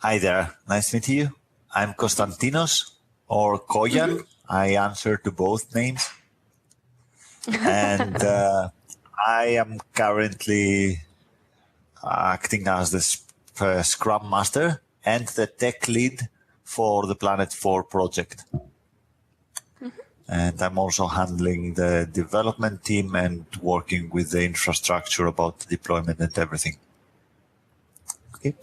Hi there, nice to meet you. I'm Konstantinos or Koyan. I answer to both names. And I am currently acting as the Scrum Master and the tech lead for the Planet 4 project. And I'm also handling the development team and working with the infrastructure about the deployment and everything. Okay.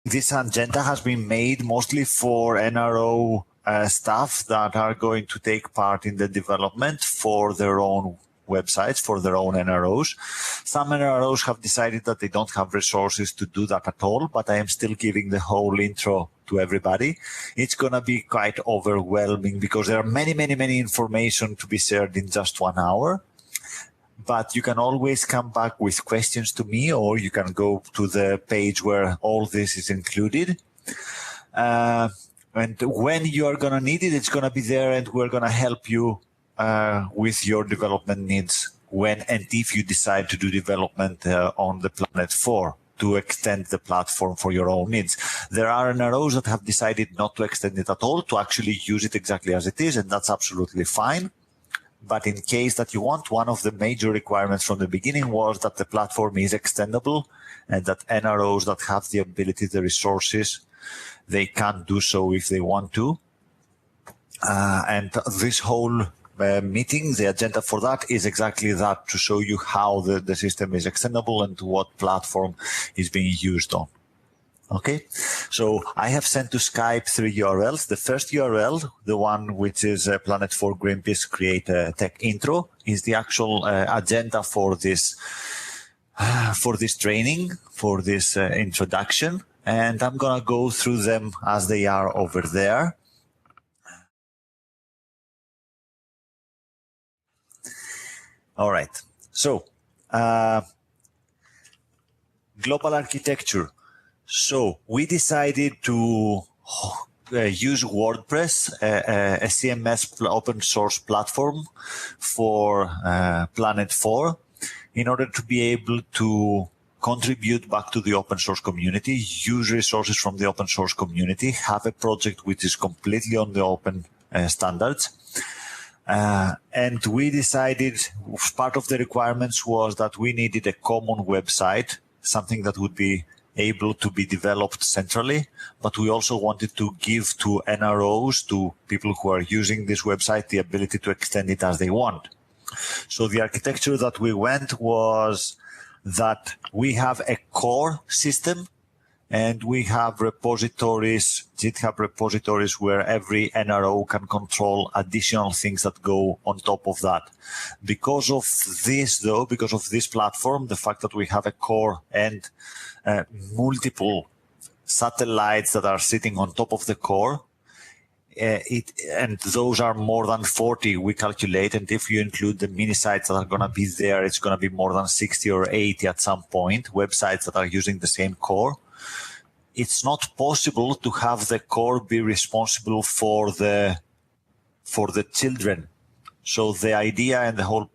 This agenda has been made mostly for NRO staff that are going to take part in the development for their own websites, for their own NROs. Some NROs have decided that they don't have resources to do that at all, but I am still giving the whole intro to everybody. It's going to be quite overwhelming because there are many information to be shared in just 1 hour. But you can always come back with questions to me, or you can go to the page where all this is included. And when you are going to need it, it's going to be there, and we're going to help you with your development needs when and if you decide to do development on the Planet 4 to extend the platform for your own needs. There are NROs that have decided not to extend it at all, to actually use it exactly as it is, and that's absolutely fine. But in case that you want, one of the major requirements from the beginning was that the platform is extendable and that NROs that have the ability, the resources, they can do so if they want to. And this whole meeting, the agenda for that is exactly that, to show you how the system is extendable and what platform is being used on. Okay, so I have sent to Skype 3 URLs. The first URL, the one which is Planet 4 Greenpeace Create a Tech Intro, is the actual agenda for this training, for this introduction, and I'm gonna go through them as they are over there. All right, so global architecture. So we decided to use WordPress, a CMS open source platform for Planet 4, in order to be able to contribute back to the open source community, use resources from the open source community, have a project which is completely on the open standards. And we decided part of the requirements was that we needed a common website, something that would be able to be developed centrally, but we also wanted to give to NROs, to people who are using this website, the ability to extend it as they want. So the architecture that we went was that we have a core system and we have repositories, GitHub repositories, where every NRO can control additional things that go on top of that. Because of this, though, because of this platform, the fact that we have a core and multiple satellites that are sitting on top of the core, and those are more than 40, we calculate, and if you include the mini sites that are going to be there, it's going to be more than 60 or 80 at some point, websites that are using the same core. It's not possible to have the core be responsible for the children. So the idea and the whole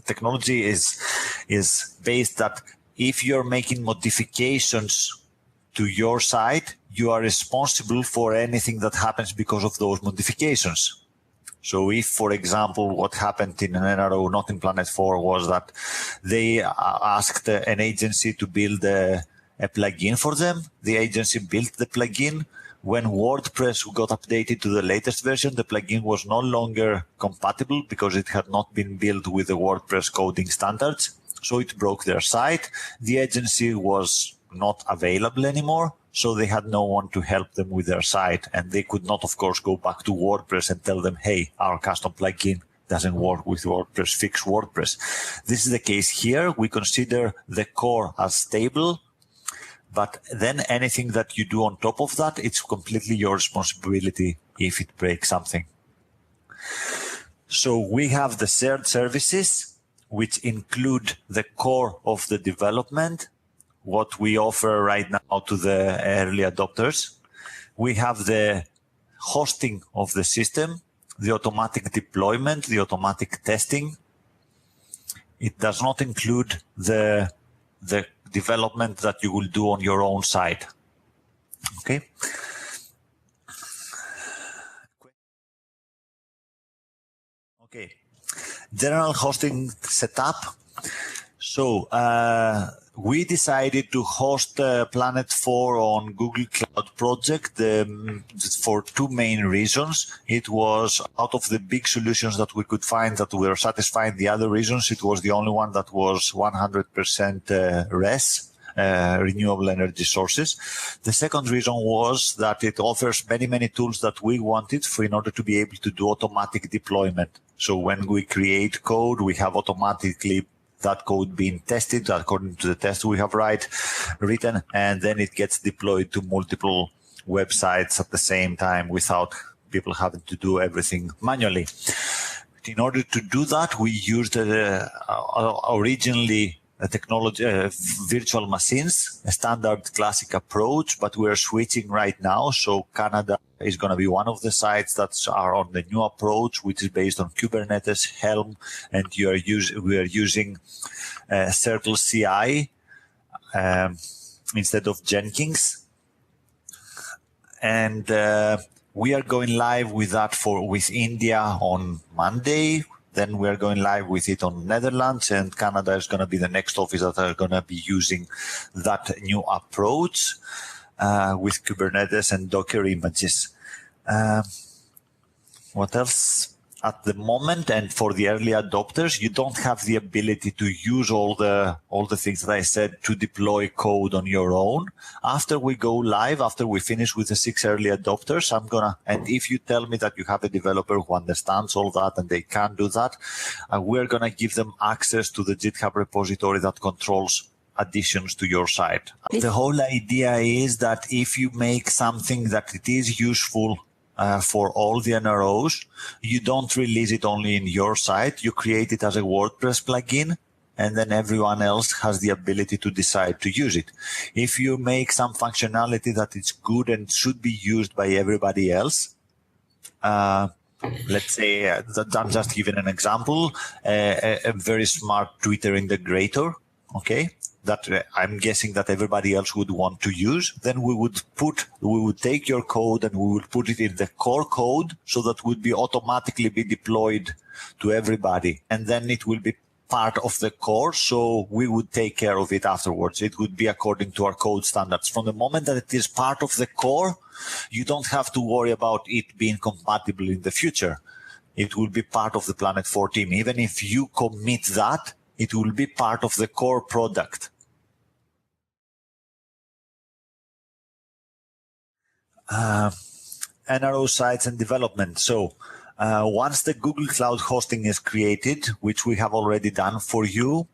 technology is based that if you're making modifications to your site, you are responsible for anything that happens because of those modifications. So if, for example, what happened in an NRO, not in Planet 4, was that they asked an agency to build a plugin for them, the agency built the plugin. When WordPress got updated to the latest version, the plugin was no longer compatible because it had not been built with the WordPress coding standards. So it broke their site. The agency was not available anymore, so they had no one to help them with their site. And they could not, of course, go back to WordPress and tell them, hey, our custom plugin doesn't work with WordPress, fix WordPress. This is the case here. We consider the core as stable, but then anything that you do on top of that, it's completely your responsibility if it breaks something. So we have the shared services, which include the core of the development, what we offer right now to the early adopters. We have the hosting of the system, the automatic deployment, the automatic testing. It does not include the development that you will do on your own site. Okay. Okay. General hosting setup. So we decided to host Planet 4 on Google Cloud Project for two main reasons. It was out of the big solutions that we could find that were satisfying the other reasons. It was the only one that was 100% RES. Renewable energy sources. The second reason was that it offers many tools that we wanted in order to be able to do automatic deployment. So when we create code, we have automatically that code being tested according to the test we have written, and then it gets deployed to multiple websites at the same time without people having to do everything manually. In order to do that, we used originally a technology, virtual machines, a standard classic approach, but we're switching right now. So Canada is going to be one of the sites that are on the new approach, which is based on Kubernetes, Helm, and we are using Circle CI instead of Jenkins. And we are going live with that with India on Monday. Then we are going live with it on Netherlands, and Canada is going to be the next office that are going to be using that new approach with Kubernetes and Docker images. What else? At the moment, and for the early adopters, you don't have the ability to use all the things that I said to deploy code on your own. After we go live, after we finish with the 6 early adopters, and if you tell me that you have a developer who understands all that and they can do that, we're gonna give them access to the GitHub repository that controls additions to your site. The whole idea is that if you make something that it is useful for all the NROs, you don't release it only in your site, you create it as a WordPress plugin, and then everyone else has the ability to decide to use it. If you make some functionality that is good and should be used by everybody else, let's say, I'm just giving an example, a very smart Twitter integrator, okay, that I'm guessing that everybody else would want to use, then we would take your code and we would put it in the core code so that would be automatically be deployed to everybody. And then it will be part of the core, so we would take care of it afterwards. It would be according to our code standards. From the moment that it is part of the core, you don't have to worry about it being compatible in the future. It will be part of the Planet 4 team. Even if you commit that, it will be part of the core product. NRO sites and development. So once the Google Cloud hosting is created, which we have already done for you,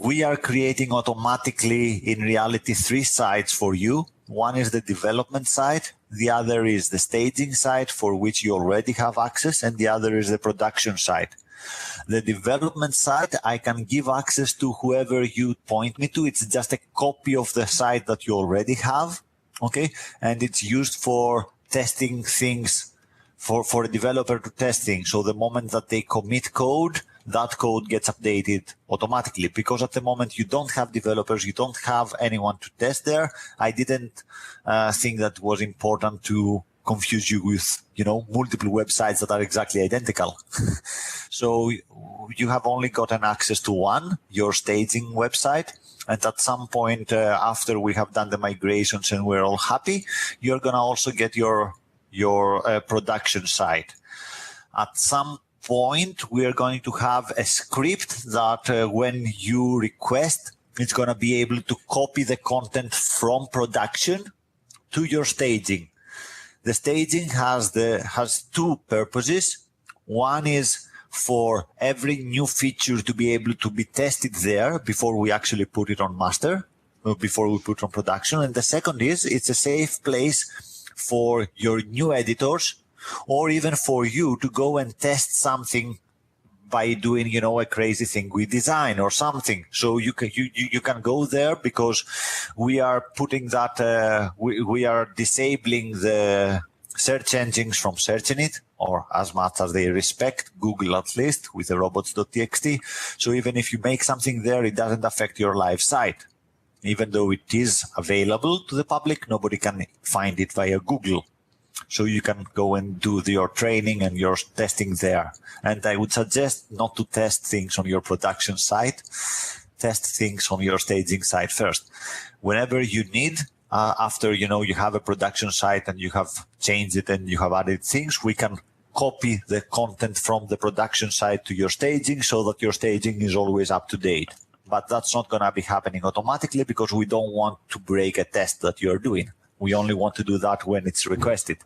we are creating automatically, in reality, 3 sites for you. One is the development site, the other is the staging site for which you already have access, and the other is the production site. The development site, I can give access to whoever you point me to. It's just a copy of the site that you already have, okay? And it's used for testing things, for a developer to test things. So the moment that they commit code, that code gets updated automatically, because at the moment you don't have developers, you don't have anyone to test there. I didn't think that was important to confuse you with, multiple websites that are exactly identical. So you have only gotten access to one, your staging website. And at some point after we have done the migrations and we're all happy, you're going to also get your production site. At some point, we are going to have a script that when you request, it's going to be able to copy the content from production to your staging. The staging has 2 purposes. One is for every new feature to be able to be tested there before we actually put it on master, before we put it on production. And the second is it's a safe place for your new editors, or even for you to go and test something by doing, a crazy thing with design or something. So you can go there, because we are putting that, we are disabling the search engines from searching it, or as much as they respect Google, at least with the robots.txt. So even if you make something there, it doesn't affect your live site. even though it is available to the public, nobody can find it via Google. So you can go and do your training and your testing there. And I would suggest not to test things on your production site. Test things on your staging site first. Whenever you need, after you have a production site and you have changed it and you have added things, we can copy the content from the production site to your staging so that your staging is always up to date. But that's not going to be happening automatically because we don't want to break a test that you're doing. We only want to do that when it's requested.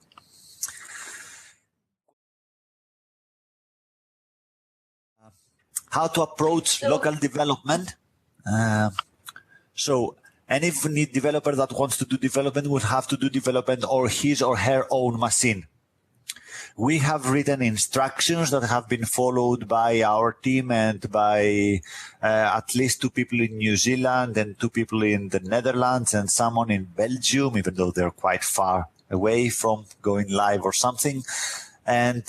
How to approach local development. So any developer that wants to do development will have to do development on his or her own machine. We have written instructions that have been followed by our team and by at least 2 people in New Zealand and 2 people in the Netherlands and someone in Belgium, even though they're quite far away from going live or something. And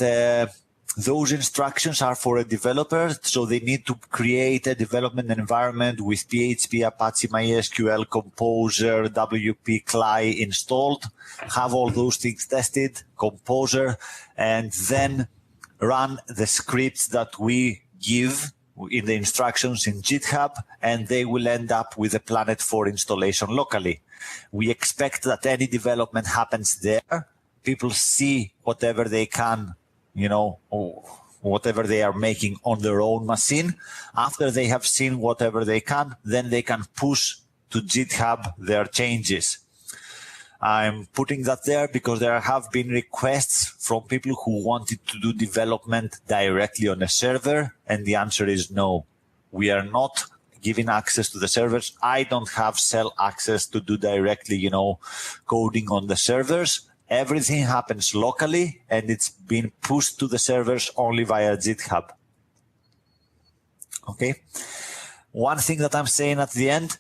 those instructions are for a developer, so they need to create a development environment with PHP, Apache, MySQL, Composer, WP, CLI installed, have all those things tested, Composer, and then run the scripts that we give in the instructions in GitHub, and they will end up with a Planet for installation locally. We expect that any development happens there. People see whatever they can, whatever they are making on their own machine. After they have seen whatever they can, then they can push to GitHub their changes. I'm putting that there because there have been requests from people who wanted to do development directly on a server, and the answer is no. We are not giving access to the servers. I don't have cell access to do directly, coding on the servers. Everything happens locally, and it's been pushed to the servers only via GitHub. Okay. One thing that I'm saying at the end,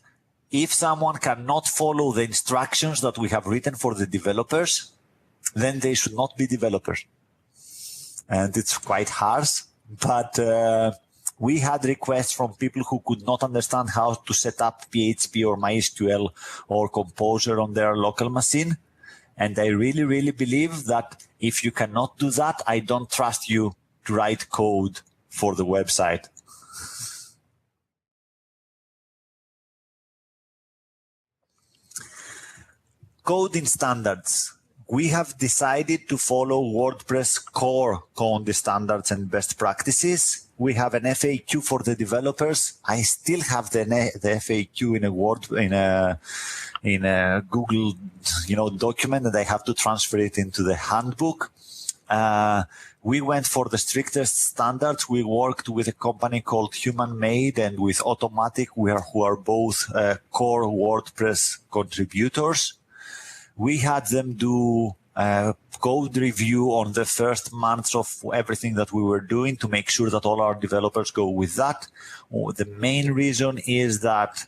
if someone cannot follow the instructions that we have written for the developers, then they should not be developers. And it's quite harsh, but we had requests from people who could not understand how to set up PHP or MySQL or Composer on their local machine. And I really, really believe that if you cannot do that, I don't trust you to write code for the website. Coding standards. We have decided to follow WordPress core coding standards and best practices. We have an FAQ for the developers. I still have the FAQ in a Google, document, and I have to transfer it into the handbook. We went for the strictest standards. We worked with a company called Human Made and with Automatic, who are both core WordPress contributors. We had them do code review on the first months of everything that we were doing to make sure that all our developers go with that. The main reason is that,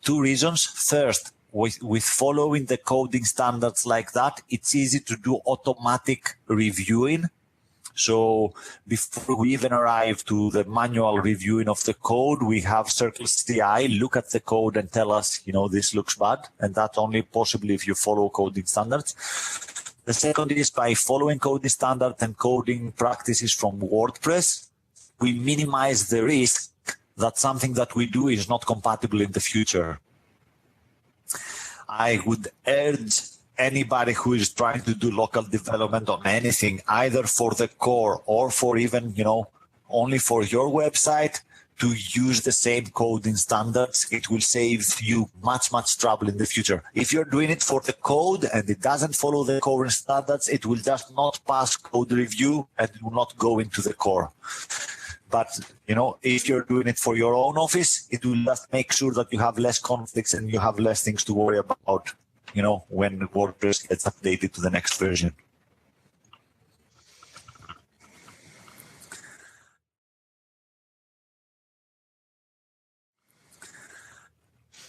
2 reasons. First, with following the coding standards like that, it's easy to do automatic reviewing. So before we even arrive to the manual reviewing of the code, we have Circle CI look at the code and tell us, this looks bad. And that's only possible if you follow coding standards. The second is by following coding standards and coding practices from WordPress, we minimize the risk that something that we do is not compatible in the future. I would urge anybody who is trying to do local development on anything, either for the core or for even, only for your website, to use the same coding standards. It will save you much, much trouble in the future. If you're doing it for the code and it doesn't follow the core standards, it will just not pass code review and it will not go into the core. But, if you're doing it for your own office, it will just make sure that you have less conflicts and you have less things to worry about, when WordPress gets updated to the next version.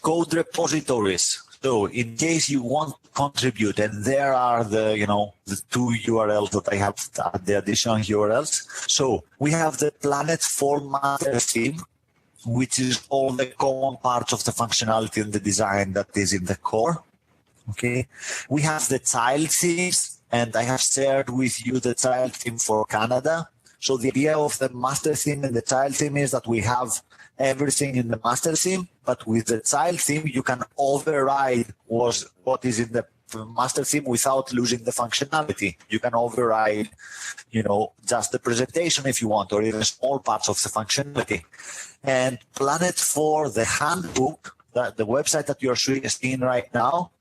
Code repositories. So in case you want to contribute, and there are the 2 URLs that I have, the additional URLs. So we have the Planet formatter theme. which is all the common parts of the functionality and the design that is in the core. Okay, we have the child themes, and I have shared with you the child theme for Canada. So the idea of the master theme and the child theme is that we have everything in the master theme, but with the child theme, you can override what is in the master theme without losing the functionality. You can override, just the presentation if you want, or even small parts of the functionality. And Planet 4, the handbook, the website that you're seeing right now,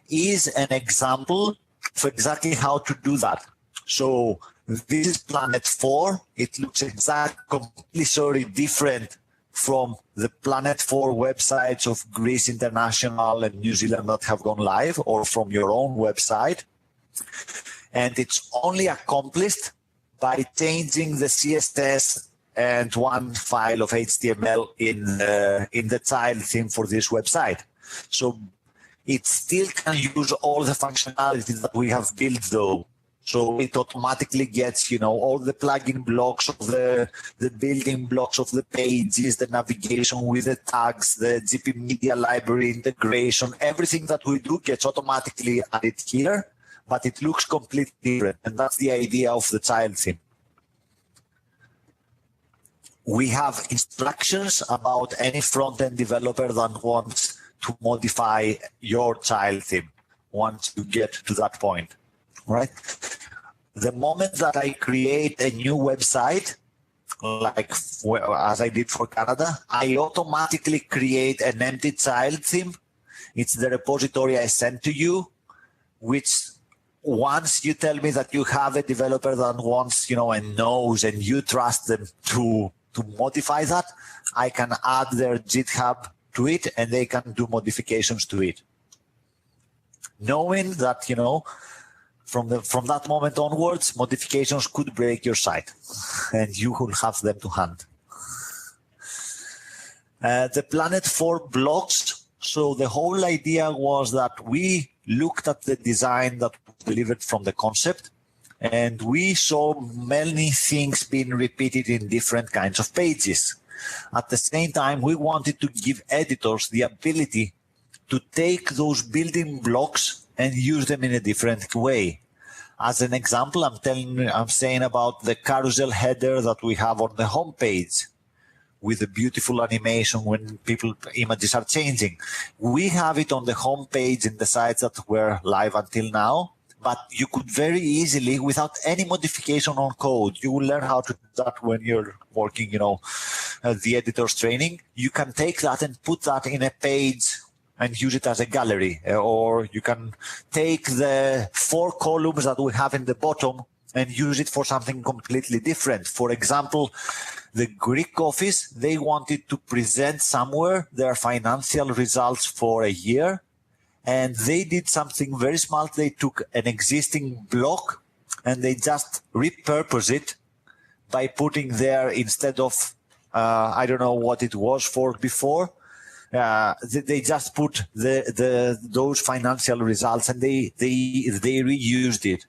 is an example for exactly how to do that. So this is Planet 4. It looks completely different from the Planet 4 websites of Greece International and New Zealand that have gone live, or from your own website. And it's only accomplished by changing the CSS and one file of HTML in the child theme for this website. So it still can use all the functionality that we have built, though. So it automatically gets, all the plugin blocks of the building blocks of the pages, the navigation with the tags, the GP Media Library integration, everything that we do gets automatically added here, but it looks completely different. And that's the idea of the child theme. We have instructions about any front-end developer that wants to modify your child theme once you get to that point. Right? The moment that I create a new website, like as I did for Canada, I automatically create an empty child theme. It's the repository I sent to you, which once you tell me that you have a developer that wants, and knows, and you trust them to modify that, I can add their GitHub to it and they can do modifications to it. Knowing that, from that moment onwards, modifications could break your site, and you will have them to hand. The Planet 4 blocks. So the whole idea was that we looked at the design that was delivered from the concept, and we saw many things being repeated in different kinds of pages. At the same time, we wanted to give editors the ability to take those building blocks and use them in a different way. As an example, I'm saying about the carousel header that we have on the home page with a beautiful animation when images are changing. We have it on the home page in the sites that were live until now, but you could very easily, without any modification on code, you will learn how to do that when you're working, the editor's training. You can take that and put that in a page and use it as a gallery, or you can take the 4 columns that we have in the bottom and use it for something completely different. For example, the Greek office, they wanted to present somewhere their financial results for a year, and they did something very smart. They took an existing block and they just repurposed it by putting there, instead of I don't know what it was for before, they just put those financial results and they reused it.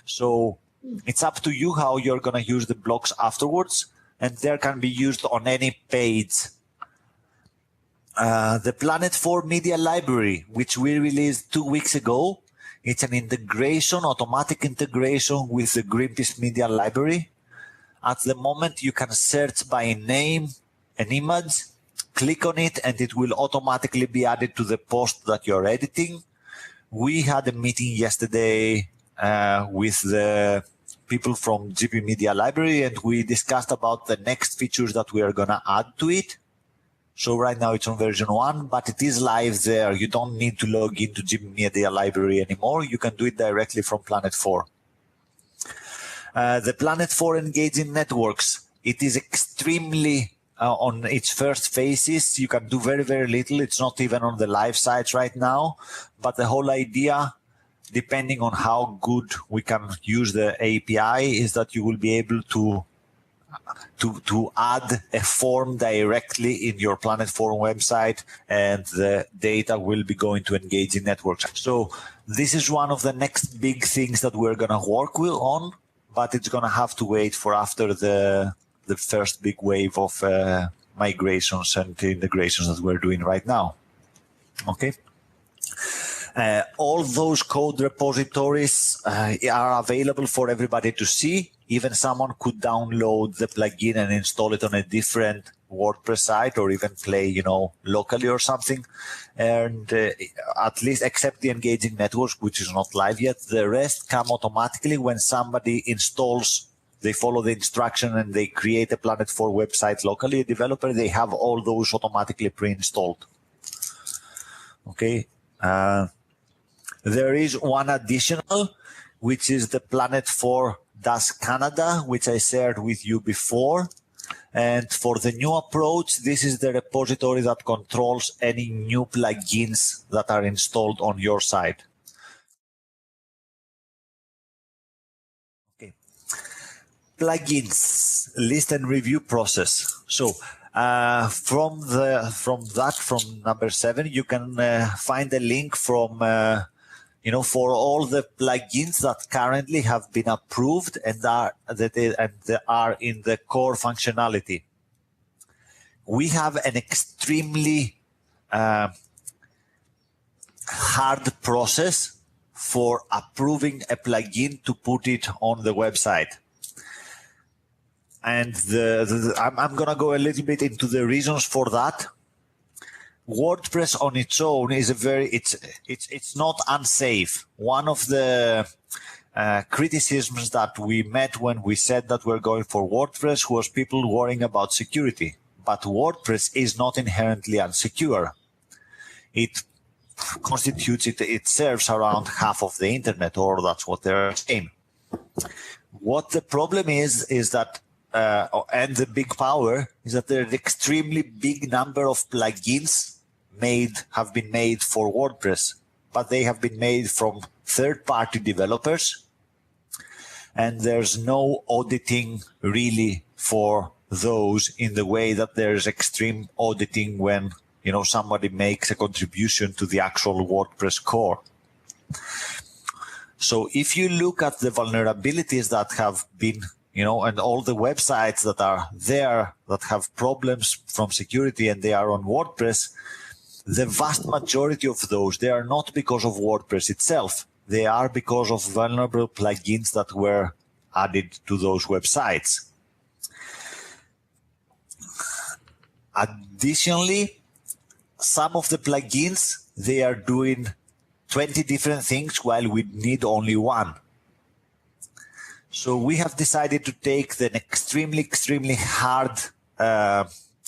So it's up to you how you're going to use the blocks afterwards, and they can be used on any page. The Planet 4 Media Library, which we released 2 weeks ago, it's an integration, automatic integration with the Greenpeace Media Library. At the moment, you can search by name an image, click on it, and it will automatically be added to the post that you're editing. We had a meeting yesterday with the people from GP Media Library, and we discussed about the next features that we are going to add to it. So right now it's on version 1, but it is live there. You don't need to log into GP Media Library anymore. You can do it directly from Planet 4. The Planet 4 Engaging Networks, it is extremely on its first phases. You can do very, very little. It's not even on the live sites right now. But the whole idea, depending on how good we can use the API, is that you will be able to add a form directly in your Planet 4 website, and the data will be going to Engaging Networks. So this is one of the next big things that we're going to work on, but it's going to have to wait for after the first big wave of migrations and integrations that we're doing right now. Okay. All those code repositories are available for everybody to see. Even someone could download the plugin and install it on a different WordPress site, or even play, locally or something. And at least, except the engaging networks, which is not live yet, the rest come automatically when somebody installs. They follow the instruction and they create a Planet 4 website locally. A developer, they have all those automatically pre-installed. Okay. There is one additional, which is the Planet 4 DAS Canada, which I shared with you before. And for the new approach, this is the repository that controls any new plugins that are installed on your site. Okay. Plugins, list and review process. So from number 7, you can find a link from for all the plugins that currently have been approved and are in the core functionality. We have an extremely hard process for approving a plugin to put it on the website. And I'm going to go a little bit into the reasons for that. WordPress on its own is it's not unsafe. One of the criticisms that we met when we said that we're going for WordPress was people worrying about security. But WordPress is not inherently unsecure. It serves around half of the internet, or that's what they're saying. What the problem is that and the big power is that there's an extremely big number of plugins have been made for WordPress, but they have been made from third-party developers, and there's no auditing really for those in the way that there's extreme auditing when somebody makes a contribution to the actual WordPress core. So if you look at the vulnerabilities that have been and all the websites that are there that have problems from security and they are on WordPress, the vast majority of those, they are not because of WordPress itself. They are because of vulnerable plugins that were added to those websites. Additionally, some of the plugins, they are doing 20 different things while we need only one. So we have decided to take the extremely hard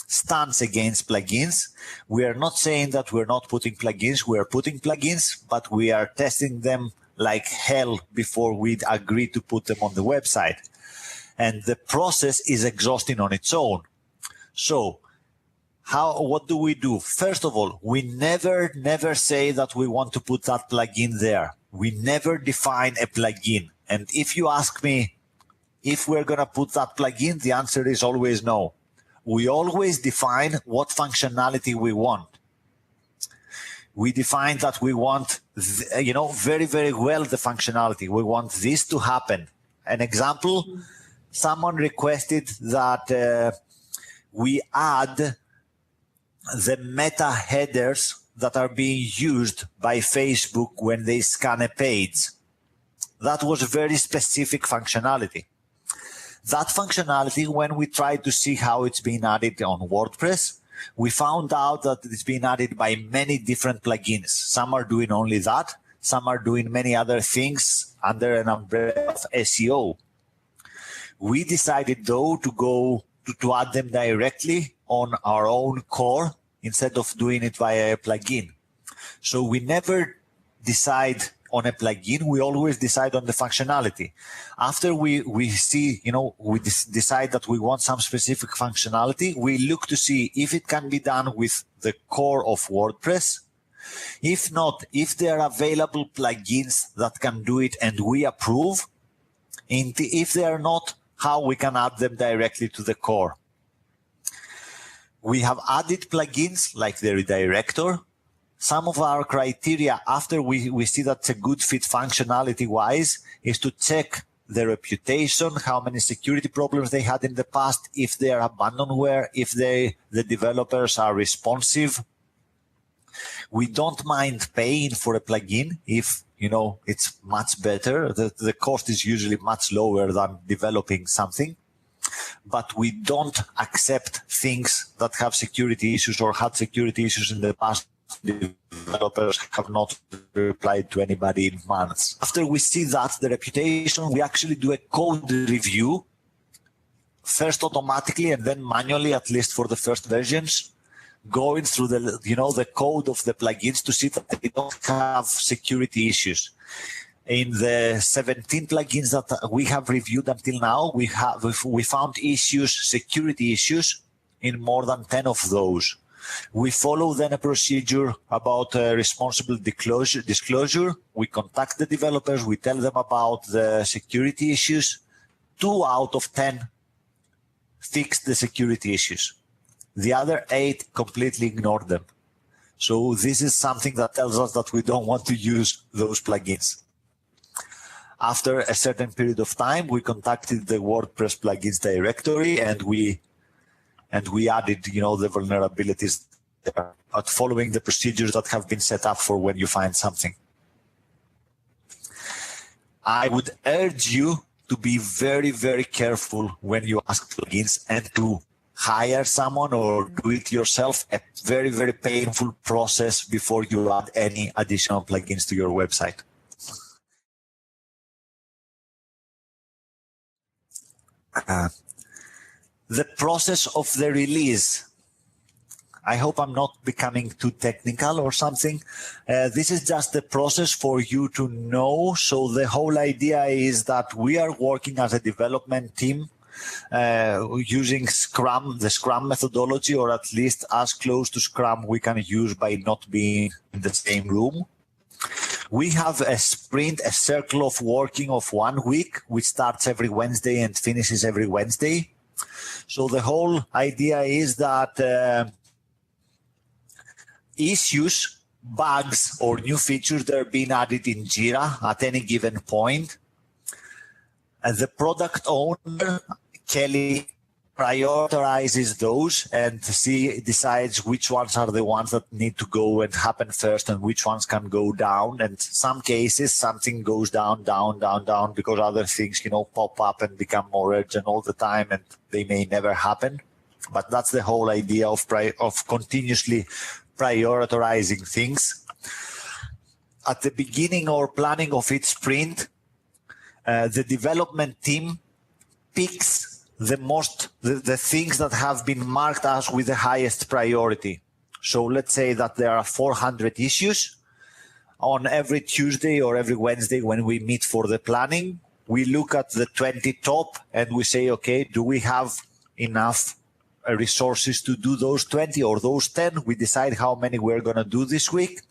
stance against plugins. We are not saying that we're not putting plugins. We are putting plugins, but we are testing them like hell before we agree to put them on the website. And the process is exhausting on its own. So what do we do? First of all, we never say that we want to put that plugin there. We never define a plugin. And if you ask me if we're going to put that plugin, the answer is always no. We always define what functionality we want. We define that we want, very, very well the functionality. We want this to happen. An example, someone requested that we add the meta headers that are being used by Facebook when they scan a page. That was a very specific functionality. That functionality, when we tried to see how it's being added on WordPress, we found out that it's being added by many different plugins. Some are doing only that. Some are doing many other things under an umbrella of SEO. We decided, though, to add them directly on our own core instead of doing it via a plugin. So we never decide on a plugin, we always decide on the functionality. After we see, we decide that we want some specific functionality, we look to see if it can be done with the core of WordPress. If not, if there are available plugins that can do it and we approve, and if they are not, how we can add them directly to the core. We have added plugins like the redirector. Some of our criteria after we see that's a good fit functionality wise is to check their reputation, how many security problems they had in the past, if they are abandonware, if the developers are responsive. We don't mind paying for a plugin if, it's much better. The cost is usually much lower than developing something. But we don't accept things that have security issues or had security issues in the past. Developers have not replied to anybody in months. After we see that, the reputation, we actually do a code review, first automatically and then manually, at least for the first versions, going through the code of the plugins to see that they don't have security issues. In the 17 plugins that we have reviewed until now, we found security issues in more than 10 of those. We follow then a procedure about responsible disclosure. We contact the developers. We tell them about the security issues. 2 out of 10 fixed the security issues. The other 8 completely ignored them. So this is something that tells us that we don't want to use those plugins. After a certain period of time, we contacted the WordPress plugins directory and we added, the vulnerabilities there, but following the procedures that have been set up for when you find something. I would urge you to be very, very careful when you ask plugins and to hire someone or do it yourself, a very, very painful process before you add any additional plugins to your website. The process of the release. I hope I'm not becoming too technical or something. This is just the process for you to know. So the whole idea is that we are working as a development team using Scrum, the Scrum methodology, or at least as close to Scrum we can use by not being in the same room. We have a sprint, a circle of working of 1 week, which starts every Wednesday and finishes every Wednesday. So the whole idea is that issues, bugs, or new features that are being added in Jira at any given point, and the product owner, Kelly, prioritizes those and decides which ones are the ones that need to go and happen first and which ones can go down. And some cases, something goes down, because other things, pop up and become more urgent all the time and they may never happen. But that's the whole idea of continuously prioritizing things. At the beginning or planning of each sprint, the development team picks the things that have been marked as with the highest priority. So let's say that there are 400 issues. On every Tuesday or every Wednesday when we meet for the planning, we look at the 20 top and we say, okay, do we have enough resources to do those 20 or those 10? We decide how many we're going to do this week.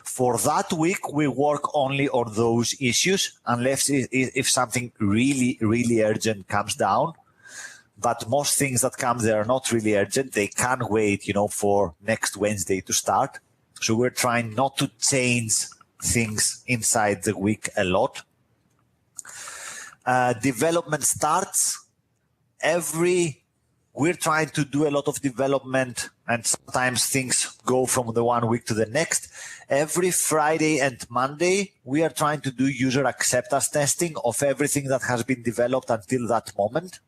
For that week, we work only on those issues, unless if something really, really urgent comes down. But most things that come, they are not really urgent. They can wait, for next Wednesday to start. So we're trying not to change things inside the week a lot. Development starts we're trying to do a lot of development, and sometimes things go from the 1 week to the next. Every Friday and Monday, we are trying to do user acceptance testing of everything that has been developed until that moment.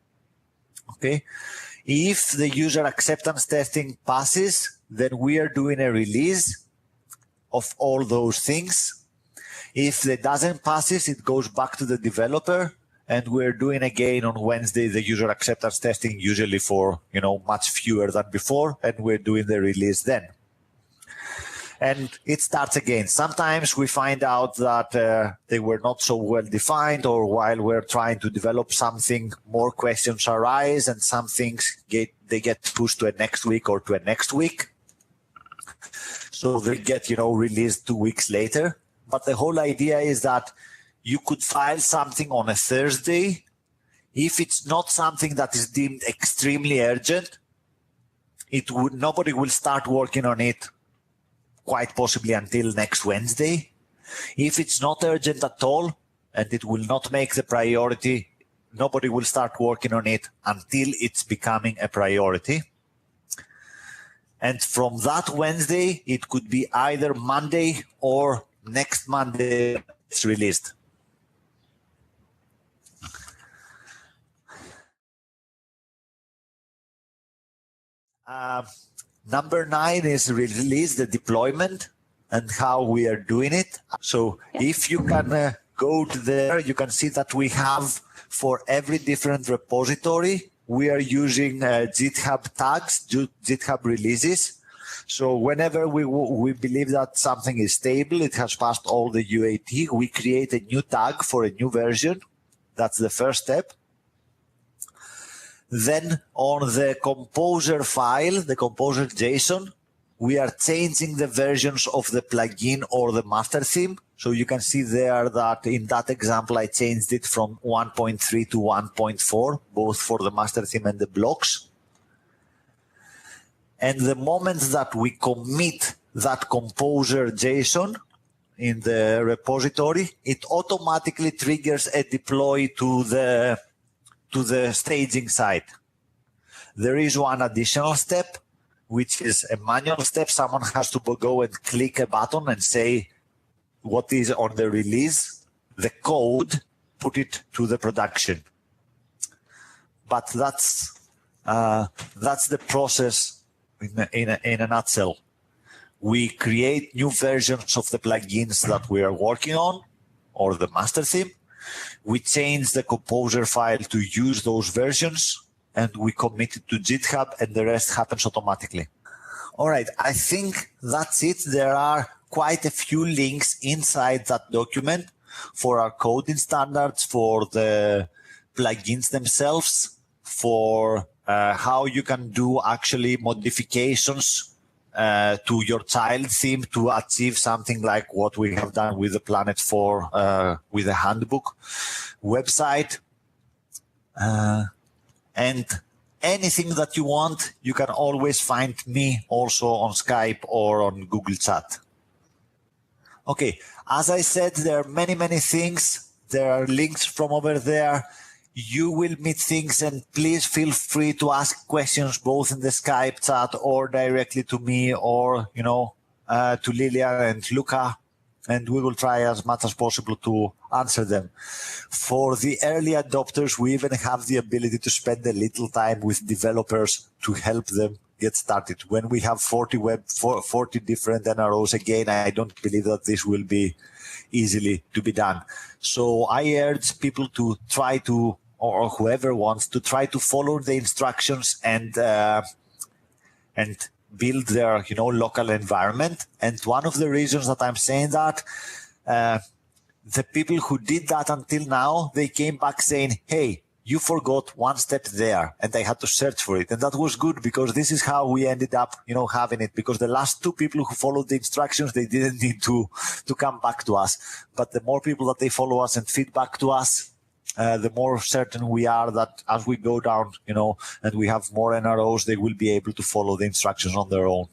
Okay. If the user acceptance testing passes, then we are doing a release of all those things. If it doesn't pass, it goes back to the developer. And we're doing again on Wednesday the user acceptance testing, usually for much fewer than before, and we're doing the release then. And it starts again. Sometimes we find out that they were not so well defined, or while we're trying to develop something, more questions arise, and some things get pushed to a next week or to a next week. So they get released 2 weeks later. But the whole idea is that you could file something on a Thursday. If it's not something that is deemed extremely urgent, nobody will start working on it quite possibly until next Wednesday. If it's not urgent at all, and it will not make the priority. Nobody will start working on it until it's becoming a priority. And from that Wednesday, it could be either Monday or next Monday it's released. Number 9 is release the deployment and how we are doing it. So if you can go to there, you can see that we have for every different repository, we are using GitHub tags, GitHub releases. So whenever we believe that something is stable, it has passed all the UAT, we create a new tag for a new version. That's the first step. Then on the composer file, the composer JSON, we are changing the versions of the plugin or the master theme. So you can see there that in that example, I changed it from 1.3 to 1.4, both for the master theme and the blocks. And the moment that we commit that composer JSON in the repository, it automatically triggers a deploy to the staging site. There is one additional step, which is a manual step. Someone has to go and click a button and say what is on the release, the code, put it to the production. But that's the process in a nutshell. We create new versions of the plugins that we are working on, or the master theme. We change the composer file to use those versions, and we commit it to GitHub, and the rest happens automatically. All right, I think that's it. There are quite a few links inside that document for our coding standards, for the plugins themselves, for how you can do actually modifications to your child theme to achieve something like what we have done with the Planet 4 with the handbook website. And anything that you want, you can always find me also on Skype or on Google Chat. Okay, as I said, there are many, many things. There are links from over there. You will meet things, and please feel free to ask questions both in the Skype chat or directly to me or, to Lilia and Luca, and we will try as much as possible to answer them. For the early adopters, we even have the ability to spend a little time with developers to help them get started. When we have 40 different NROs, again, I don't believe that this will be easily to be done. So I urge people to try to, or whoever wants to try to follow the instructions and build their, local environment. And one of the reasons that I'm saying that, the people who did that until now, they came back saying, hey, you forgot one step there, and I had to search for it. And that was good, because this is how we ended up, having it, because the last 2 people who followed the instructions, they didn't need to come back to us. But the more people that they follow us and feedback to us, the more certain we are that as we go down, and we have more NROs, they will be able to follow the instructions on their own.